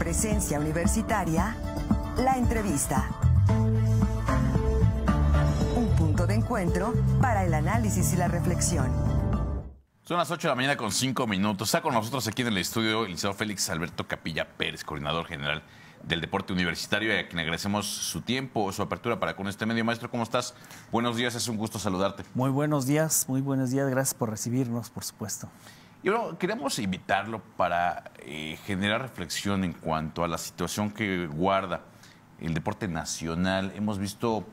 Presencia Universitaria, la entrevista. Un punto de encuentro para el análisis y la reflexión. Son las 8 de la mañana con 5 minutos. Está con nosotros aquí en el estudio el licenciado Félix Alberto Capilla Pérez, coordinador general del deporte universitario, y a quien agradecemos su tiempo, su apertura para con este medio. Maestro, ¿cómo estás? Buenos días, es un gusto saludarte. Muy buenos días, gracias por recibirnos, por supuesto. Y bueno, queremos invitarlo para generar reflexión en cuanto a la situación que guarda el deporte nacional. Hemos visto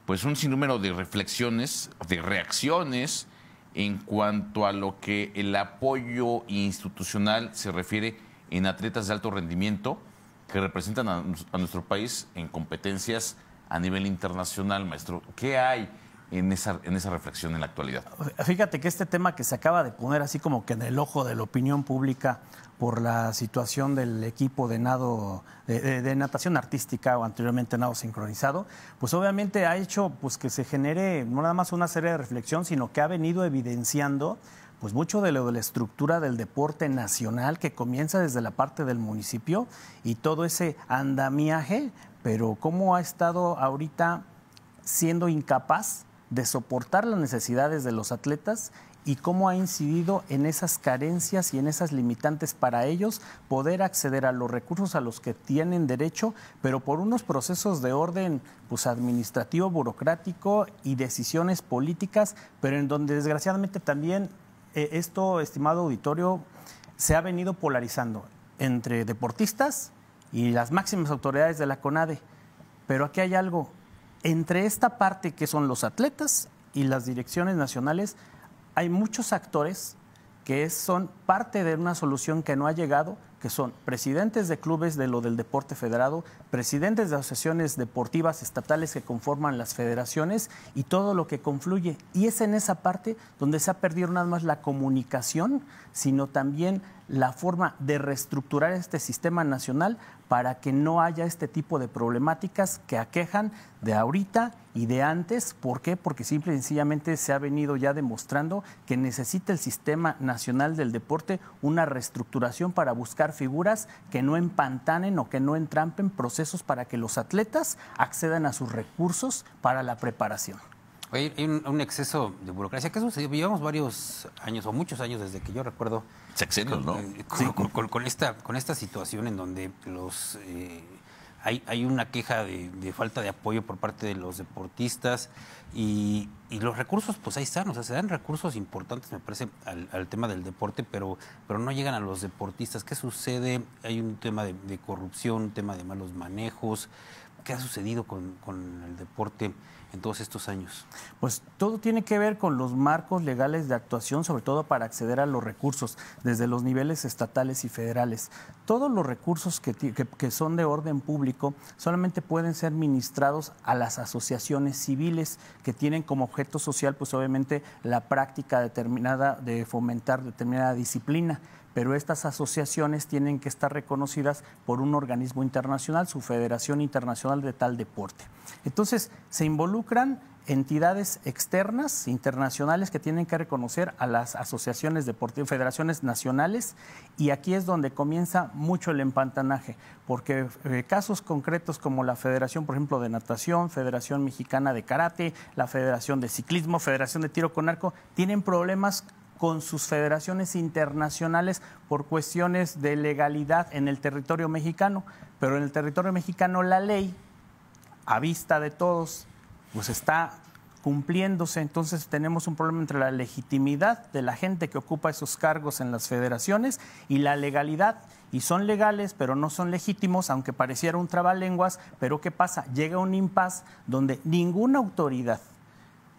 pues un sinnúmero de reflexiones, de reacciones en cuanto a lo que el apoyo institucional se refiere en atletas de alto rendimiento que representan a nuestro país en competencias a nivel internacional. Maestro, ¿qué hay en esa reflexión en la actualidad? Fíjate que este tema que se acaba de poner así como que en el ojo de la opinión pública por la situación del equipo de nado, de natación artística o anteriormente nado sincronizado, pues obviamente ha hecho pues que se genere no nada más una serie de reflexión, sino que ha venido evidenciando pues mucho de lo de la estructura del deporte nacional que comienza desde la parte del municipio y todo ese andamiaje, pero cómo ha estado ahorita siendo incapaz de soportar las necesidades de los atletas y cómo ha incidido en esas carencias y en esas limitantes para ellos poder acceder a los recursos a los que tienen derecho, pero por unos procesos de orden pues administrativo, burocrático y decisiones políticas, pero en donde desgraciadamente también esto, estimado auditorio, se ha venido polarizando entre deportistas y las máximas autoridades de la CONADE. Pero aquí hay algo. Entre esta parte que son los atletas y las direcciones nacionales, hay muchos actores que son parte de una solución que no ha llegado, que son presidentes de clubes de lo del deporte federado, presidentes de asociaciones deportivas estatales que conforman las federaciones y todo lo que confluye. Y es en esa parte donde se ha perdido nada más la comunicación, sino también la forma de reestructurar este sistema nacional para que no haya este tipo de problemáticas que aquejan de ahorita y de antes. ¿Por qué? Porque simple y sencillamente se ha venido ya demostrando que necesita el sistema nacional del deporte una reestructuración para buscar figuras que no empantanen o que no entrampen procesos para que los atletas accedan a sus recursos para la preparación. Oye, hay un exceso de burocracia. ¿Qué sucedió? Llevamos varios años o muchos años desde que yo recuerdo sexenios, ¿no? Con esta situación en donde hay una queja de falta de apoyo por parte de los deportistas y los recursos, pues ahí están, o sea, se dan recursos importantes, me parece, al tema del deporte, pero no llegan a los deportistas. ¿Qué sucede? Hay un tema de corrupción, un tema de malos manejos. ¿Qué ha sucedido con el deporte en todos estos años? Pues todo tiene que ver con los marcos legales de actuación, sobre todo para acceder a los recursos, desde los niveles estatales y federales. Todos los recursos que son de orden público solamente pueden ser ministrados a las asociaciones civiles que tienen como objeto social, pues obviamente, la práctica determinada de fomentar determinada disciplina. Pero estas asociaciones tienen que estar reconocidas por un organismo internacional, su Federación Internacional de tal deporte. Entonces, se involucran entidades externas, internacionales, que tienen que reconocer a las asociaciones deportivas, federaciones nacionales, y aquí es donde comienza mucho el empantanaje, porque casos concretos como la Federación, por ejemplo, de Natación, Federación Mexicana de Karate, la Federación de Ciclismo, Federación de Tiro con Arco, tienen problemas con sus federaciones internacionales por cuestiones de legalidad en el territorio mexicano, pero en el territorio mexicano la ley, a vista de todos, pues está cumpliéndose. Entonces tenemos un problema entre la legitimidad de la gente que ocupa esos cargos en las federaciones y la legalidad. Y son legales, pero no son legítimos, aunque pareciera un trabalenguas. Pero ¿qué pasa? Llega un impasse donde ninguna autoridad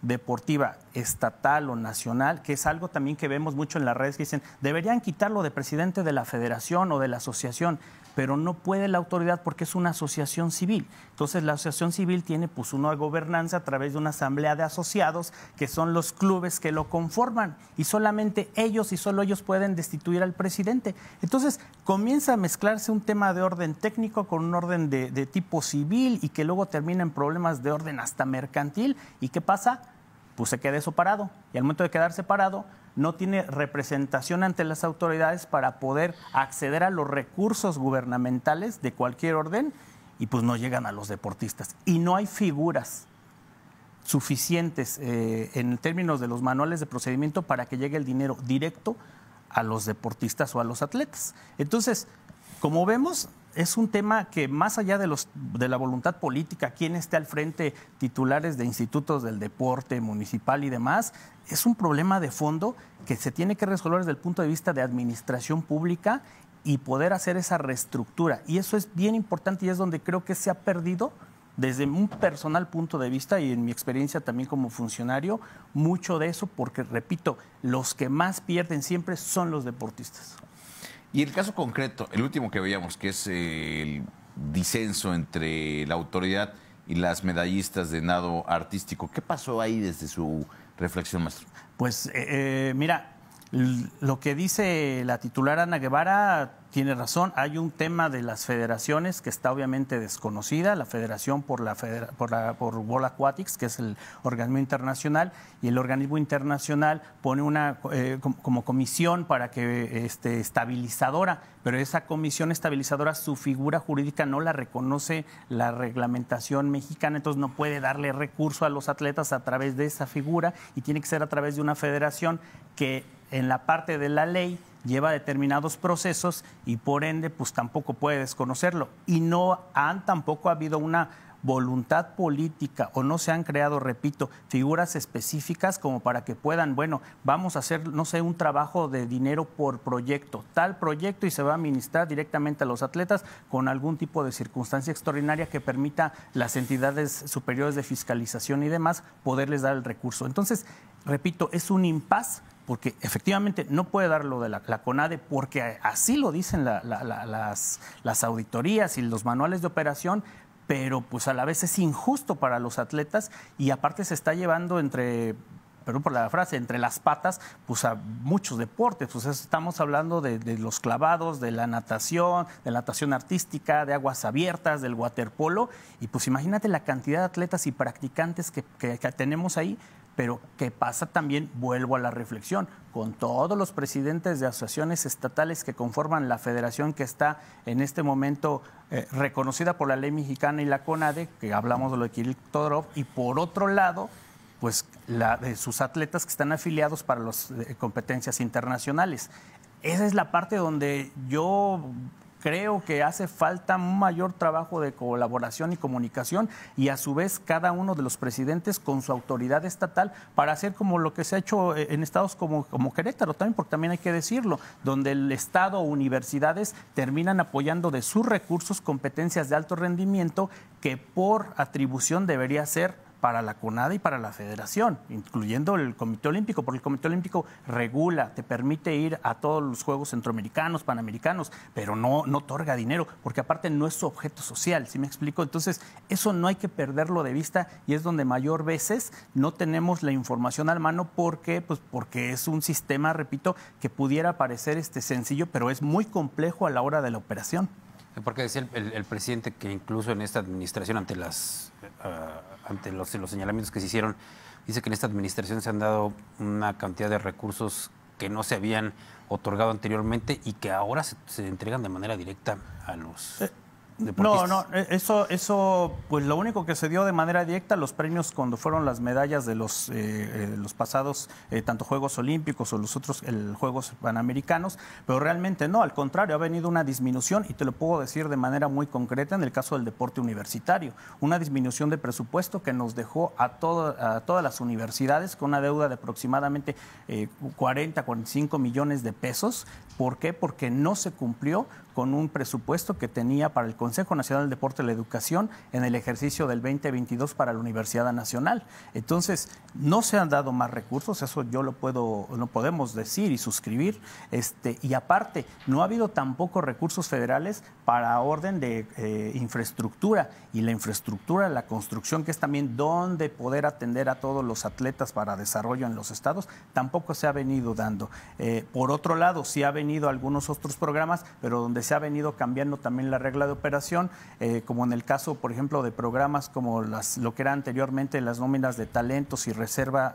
deportiva estatal o nacional, que es algo también que vemos mucho en las redes, que dicen, deberían quitarlo de presidente de la federación o de la asociación, pero no puede la autoridad porque es una asociación civil. Entonces la asociación civil tiene pues una gobernanza a través de una asamblea de asociados, que son los clubes que lo conforman, y solamente ellos y solo ellos pueden destituir al presidente. Entonces comienza a mezclarse un tema de orden técnico con un orden de tipo civil, y que luego termina en problemas de orden hasta mercantil. ¿Y qué pasa? Pues se queda eso parado, y al momento de quedarse parado, no tiene representación ante las autoridades para poder acceder a los recursos gubernamentales de cualquier orden y pues no llegan a los deportistas. Y no hay figuras suficientes en términos de los manuales de procedimiento para que llegue el dinero directo a los deportistas o a los atletas. Entonces, como vemos, es un tema que más allá de la voluntad política, quién esté al frente, titulares de institutos del deporte municipal y demás, es un problema de fondo que se tiene que resolver desde el punto de vista de administración pública y poder hacer esa reestructura. Y eso es bien importante y es donde creo que se ha perdido desde un personal punto de vista y en mi experiencia también como funcionario, mucho de eso porque, repito, los que más pierden siempre son los deportistas. Y el caso concreto, el último que veíamos, que es el disenso entre la autoridad y las medallistas de nado artístico, ¿qué pasó ahí desde su reflexión, maestro? Pues mira, lo que dice la titular Ana Guevara tiene razón. Hay un tema de las federaciones que está obviamente desconocida, la federación por World Aquatics, que es el organismo internacional, y el organismo internacional pone una como comisión para que estabilizadora, pero esa comisión estabilizadora, su figura jurídica no la reconoce la reglamentación mexicana, entonces no puede darle recurso a los atletas a través de esa figura y tiene que ser a través de una federación que en la parte de la ley lleva determinados procesos y por ende pues tampoco puede desconocerlo. Y tampoco ha habido una voluntad política o no se han creado, repito, figuras específicas como para que puedan, bueno, vamos a hacer, no sé, un trabajo de dinero por proyecto, tal proyecto y se va a administrar directamente a los atletas con algún tipo de circunstancia extraordinaria que permita las entidades superiores de fiscalización y demás poderles dar el recurso. Entonces, repito, es un impasse porque efectivamente no puede dar lo de la CONADE porque así lo dicen las auditorías y los manuales de operación, pero pues a la vez es injusto para los atletas y aparte se está llevando perdón por la frase, entre las patas, pues a muchos deportes. Pues estamos hablando de los clavados, de la natación artística, de aguas abiertas, del waterpolo, y pues imagínate la cantidad de atletas y practicantes que tenemos ahí. Pero ¿qué pasa también? Vuelvo a la reflexión, con todos los presidentes de asociaciones estatales que conforman la federación que está en este momento reconocida por la ley mexicana y la CONADE, que hablamos de lo de Kirill Todorov, y por otro lado, pues de sus atletas que están afiliados para las competencias internacionales. Esa es la parte donde yo creo que hace falta un mayor trabajo de colaboración y comunicación y a su vez cada uno de los presidentes con su autoridad estatal para hacer como lo que se ha hecho en estados como Querétaro también, porque también hay que decirlo, donde el Estado o universidades terminan apoyando de sus recursos competencias de alto rendimiento que por atribución debería ser para la CONADE y para la Federación, incluyendo el Comité Olímpico, porque el Comité Olímpico regula, te permite ir a todos los Juegos Centroamericanos, Panamericanos, pero no otorga dinero, porque aparte no es su objeto social, ¿sí me explico? Entonces, eso no hay que perderlo de vista y es donde mayor veces no tenemos la información a la mano porque es un sistema, repito, que pudiera parecer sencillo, pero es muy complejo a la hora de la operación. Porque decía el presidente que incluso en esta administración, ante los señalamientos que se hicieron, dice que en esta administración se han dado una cantidad de recursos que no se habían otorgado anteriormente y que ahora se entregan de manera directa a los deportistas. Eso, pues lo único que se dio de manera directa, los premios cuando fueron las medallas de los pasados, tanto Juegos Olímpicos o los otros Juegos Panamericanos, pero realmente no, al contrario, ha venido una disminución y te lo puedo decir de manera muy concreta en el caso del deporte universitario, una disminución de presupuesto que nos dejó a todas las universidades con una deuda de aproximadamente 45 millones de pesos. ¿Por qué? Porque no se cumplió con un presupuesto que tenía para el Consejo Nacional del Deporte y la Educación en el ejercicio del 2022 para la Universidad Nacional. Entonces, no se han dado más recursos, eso yo lo podemos decir y suscribir, y aparte, no ha habido tampoco recursos federales para orden de infraestructura, y la infraestructura, la construcción, que es también donde poder atender a todos los atletas para desarrollo en los estados, tampoco se ha venido dando. Por otro lado, sí ha venido algunos otros programas, pero donde donde se ha venido cambiando también la regla de operación, como en el caso, por ejemplo, de programas como lo que era anteriormente las nóminas de talentos y reserva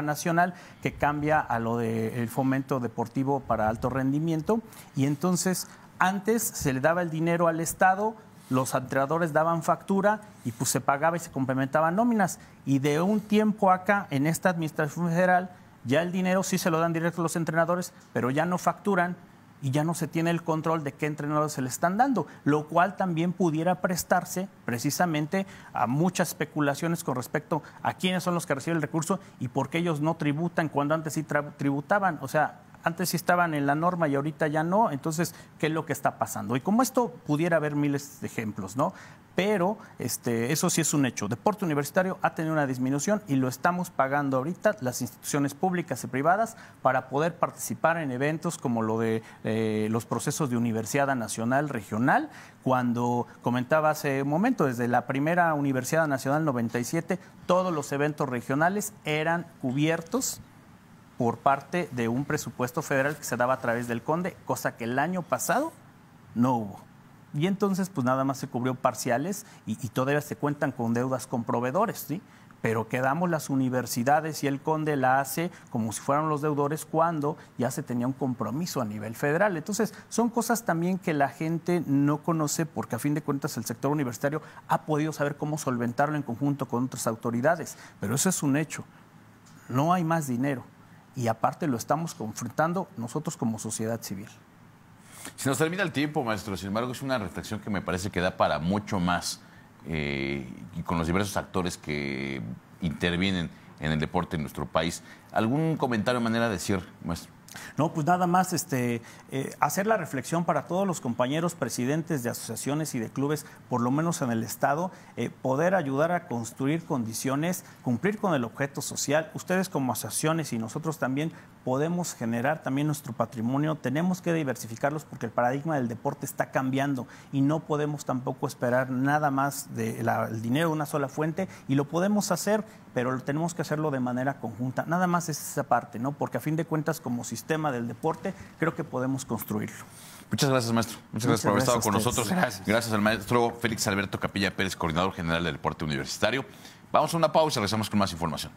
nacional, que cambia a lo del fomento deportivo para alto rendimiento. Y entonces, antes se le daba el dinero al Estado, los entrenadores daban factura y pues se pagaba y se complementaban nóminas. Y de un tiempo acá, en esta administración federal, ya el dinero sí se lo dan directo a los entrenadores, pero ya no facturan y ya no se tiene el control de qué entrenadores se le están dando, lo cual también pudiera prestarse precisamente a muchas especulaciones con respecto a quiénes son los que reciben el recurso y por qué ellos no tributan cuando antes sí tributaban. O sea, antes sí estaban en la norma y ahorita ya no. Entonces, ¿qué es lo que está pasando? Y como esto pudiera haber miles de ejemplos, ¿no? Pero eso sí es un hecho. Deporte universitario ha tenido una disminución y lo estamos pagando ahorita las instituciones públicas y privadas para poder participar en eventos como lo de los procesos de Universidad Nacional Regional. Cuando comentaba hace un momento, desde la primera Universidad Nacional 97, todos los eventos regionales eran cubiertos por parte de un presupuesto federal que se daba a través del CONDE, cosa que el año pasado no hubo. Y entonces, pues nada más se cubrió parciales y todavía se cuentan con deudas con proveedores, ¿sí? Pero quedamos las universidades y el CONDE la hace como si fueran los deudores cuando ya se tenía un compromiso a nivel federal. Entonces, son cosas también que la gente no conoce porque a fin de cuentas el sector universitario ha podido saber cómo solventarlo en conjunto con otras autoridades. Pero eso es un hecho. No hay más dinero. Y aparte lo estamos confrontando nosotros como sociedad civil. Se nos termina el tiempo, maestro. Sin embargo, es una reflexión que me parece que da para mucho más y con los diversos actores que intervienen en el deporte en nuestro país. ¿Algún comentario, manera de cierre, maestro? No, pues nada más hacer la reflexión para todos los compañeros presidentes de asociaciones y de clubes, por lo menos en el Estado, poder ayudar a construir condiciones, cumplir con el objeto social. Ustedes como asociaciones y nosotros también podemos generar también nuestro patrimonio, tenemos que diversificarlos porque el paradigma del deporte está cambiando y no podemos tampoco esperar nada más del dinero de una sola fuente y lo podemos hacer, pero tenemos que hacerlo de manera conjunta. Nada más es esa parte, ¿no? Porque a fin de cuentas, como sistema del deporte, creo que podemos construirlo. Muchas gracias, maestro. Muchas gracias por haber estado con nosotros. Gracias Al maestro Félix Alberto Capilla Pérez, coordinador general del deporte universitario. Vamos a una pausa y regresamos con más información.